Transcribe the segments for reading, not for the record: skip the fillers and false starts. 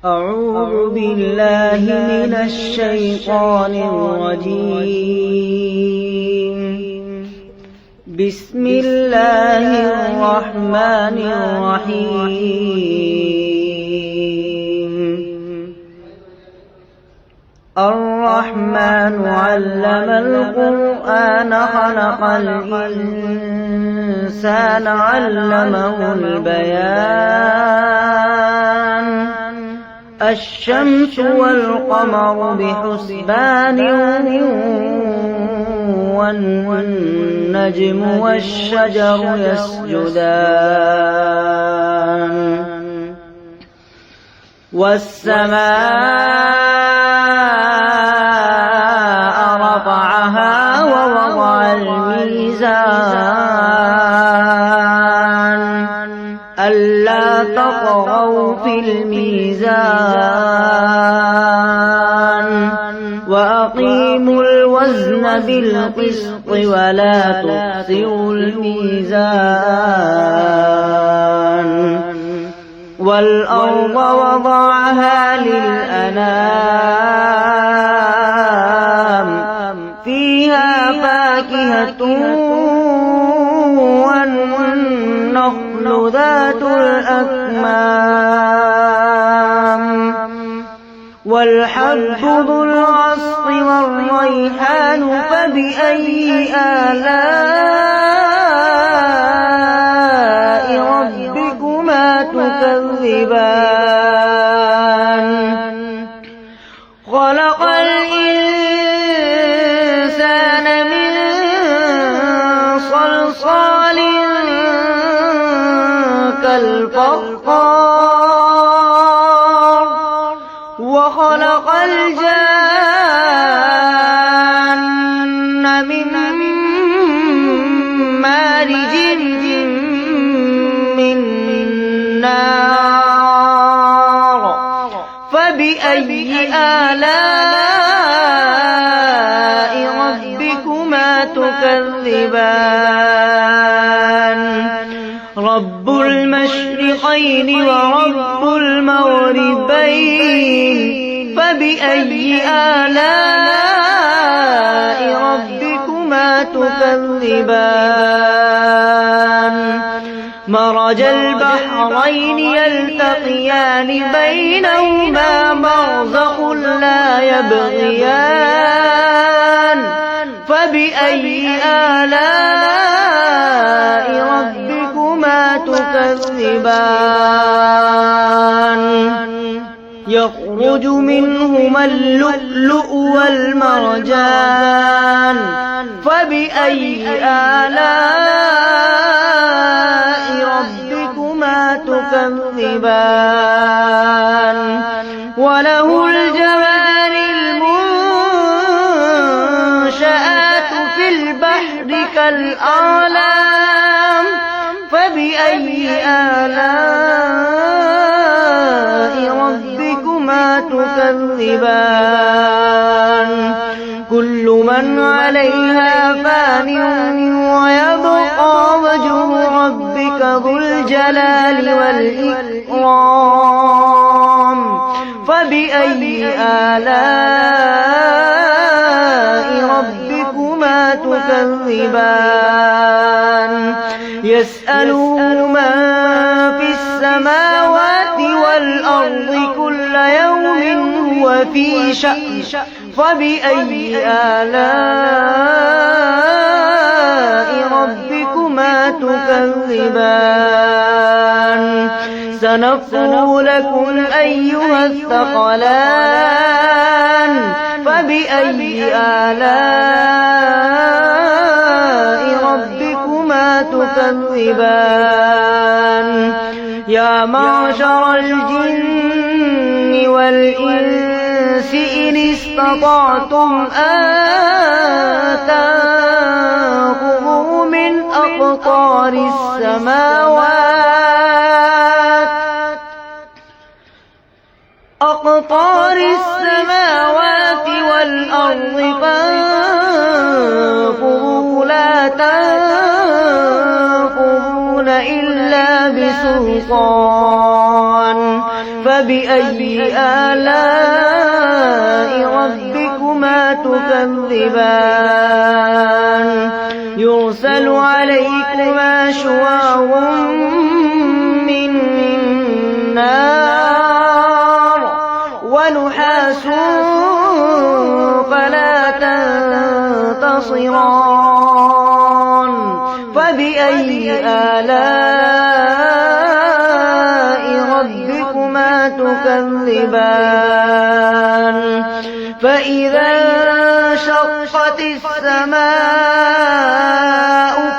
أعوذ بالله من الشيطان الرجيم. بسم الله الرحمن الرحيم. الرحمن علم القرآن خلق الإنسان علمه البيان. الشمس والقمر بحسبان والنجم والشجر يسجدان. والسماء رفعها ووضع الميزان ألا تطغوا في الميزان وأقيموا الوزن بالقسط ولا تخسروا الميزان. والأرض وضعها للأنام فيها فاكهة والنخل ذات الأكمام والحب ذو العصف والريحان فبأي آلاء ربكما تكذبان. خلق الإنسان من صلصال كالفخار وخلق الجان من مارج من نار فبأي آلاء ربكما تكذبان. رب المشرقين ورب المغربين فبأي آلاء ربكما تكذبان. مرج البحرين يلتقيان بينهما برزخ لا يبغيان فبأي آلاء ربكما تكذبان. يخرج منهما اللؤلؤ والمرجان فبأي آلاء ربكما تكذبان. وله الجوار المنشآت في البحر كالأعلام فبأي آلاء ربكما تكذبان. كل من عليها فان ويبقى وجه ربك ذو الجلال والإكرام فبأي آلاء ربكما تكذبان. يسأله من في السماوات والأرض كل يوم هو في شأن فبأي آلاء ربكما تكذبان. سنفرغ لكم أيها الثقلان فبأي آلاء ربكما تكذبان. يا معشر الجن والإنس إن استطعتم أن تنفذوا من أقطار السماوات والأرض فانفذوا لا تنفذون إلا بسلطان فبأي آلاء ربكما تكذبان يرسل عليكما شواظ من نار ونحاس فلا تنتصران فبأي آلاء ربكما تكذبان فإذا انشقت السماء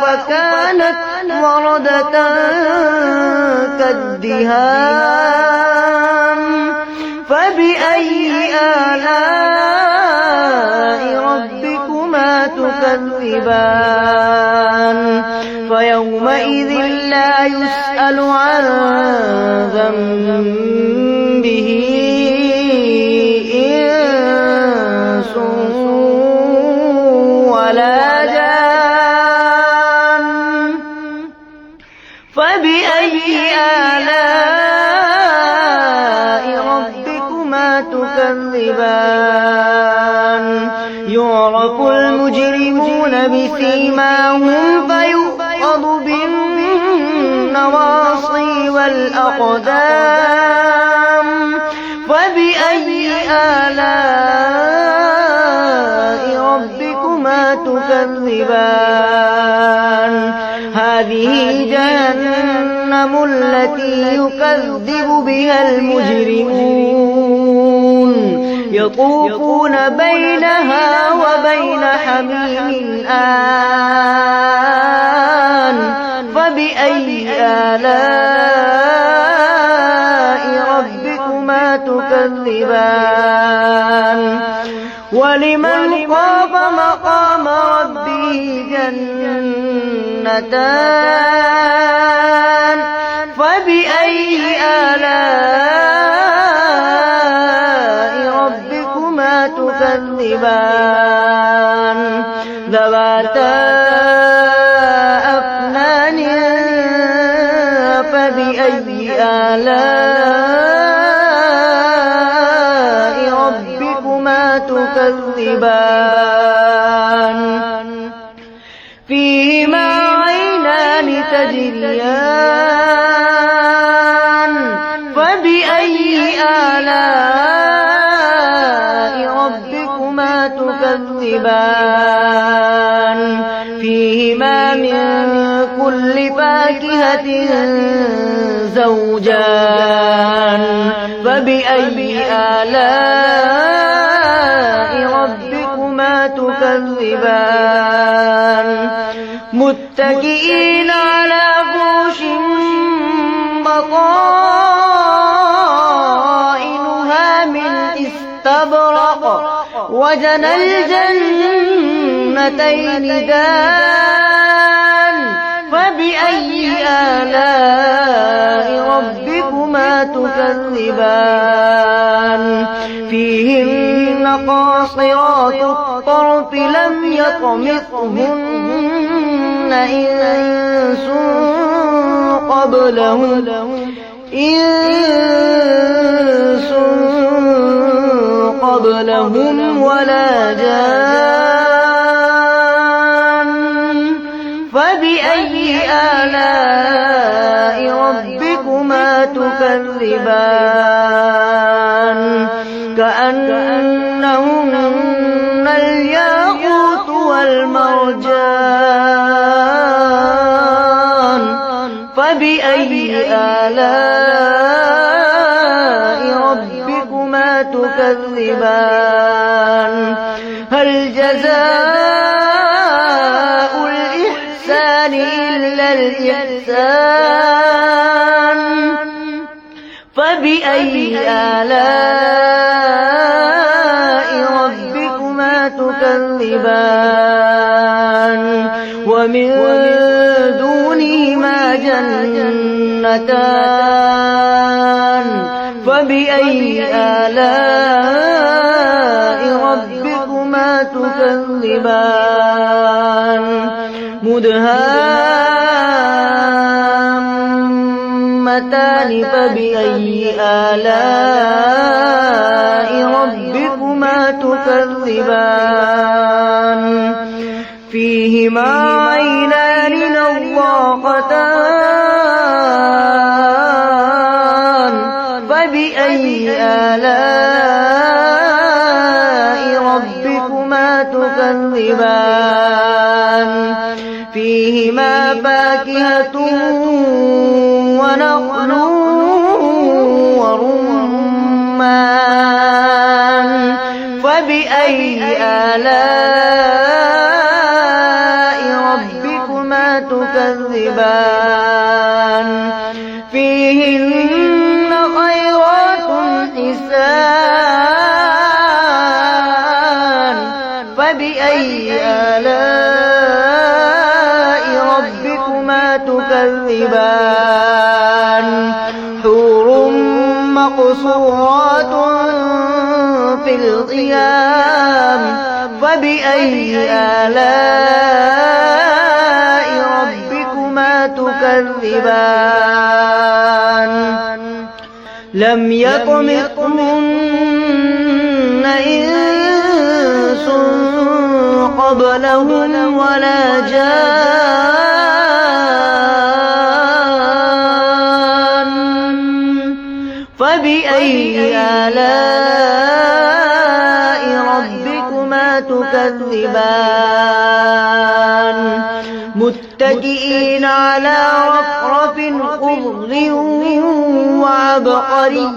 فكانت وردة كالدهان فبأي آلاء ربكما تكذبان فيومئذ لا يسأل عن ذنبه إنس ولا جان فبأي آلاء ربكما تكذبان يعرف المجرمون بسيماهم فيؤخذ بالنواصي والأقدام فبأي آلاء ربكما تكذبان هذه جهنم التي يكذب بها المجرمون يطوفون بينها وبين حميم آن فبأي آلاء ربكما تكذبان ولمن خاف مقام ربه جنتان فبأي آلاء ربكما تكذبان ذواتا أفنان فبأي آلاء ربكما تكذبان فيهما عينان تجريان فبأي آلاء ربكما تكذبان فيهما من كل فاكهة زوجان فبأي آلاء ربكما تكذبان متكئين على فرش بطائنها من استبرق وجنى الجنتين دان فبأي آلاء ربكما تكذبان فيهن قاصرات الطرف لم يطمثهن إنس قبلهم ولا جان فبأي آلاء ربكما تكذبان كأنهن الياقوت والمرجان فبأي آلاء ربكما تكذبان هل جزاء الإحسان إلا الإحسان فبأي آلاء ربكما تكذبان ومن دونهما جنتان فبأي آلاء ربكما تكذبان مدهامتان نعمتان فبأي آلاء ربكما تكذبان فيهما عينان نضاختان فبأي آلاء ربكما تكذبان فيهما فاكهة ونخل ورمان فبأي آلاء ربكما تكذبان فيهن خيرات حسان فبأي آلاء ربكما تكذبان حور مقصورات في الخيام فبأي آلاء ربكما تكذبان لم يطمثهن إنس قبلهم ولا جان فبأي آلاء ربكما تكذبان متكئين على رفرف خضر وعبقري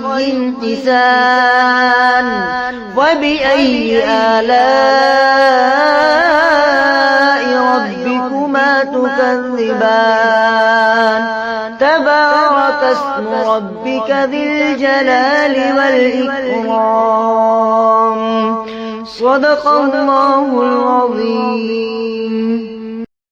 حسان فبأي آلاء ربكما تكذبان تبارك اسم ربك ذي الجلال والإكرام صدق الله العظيم.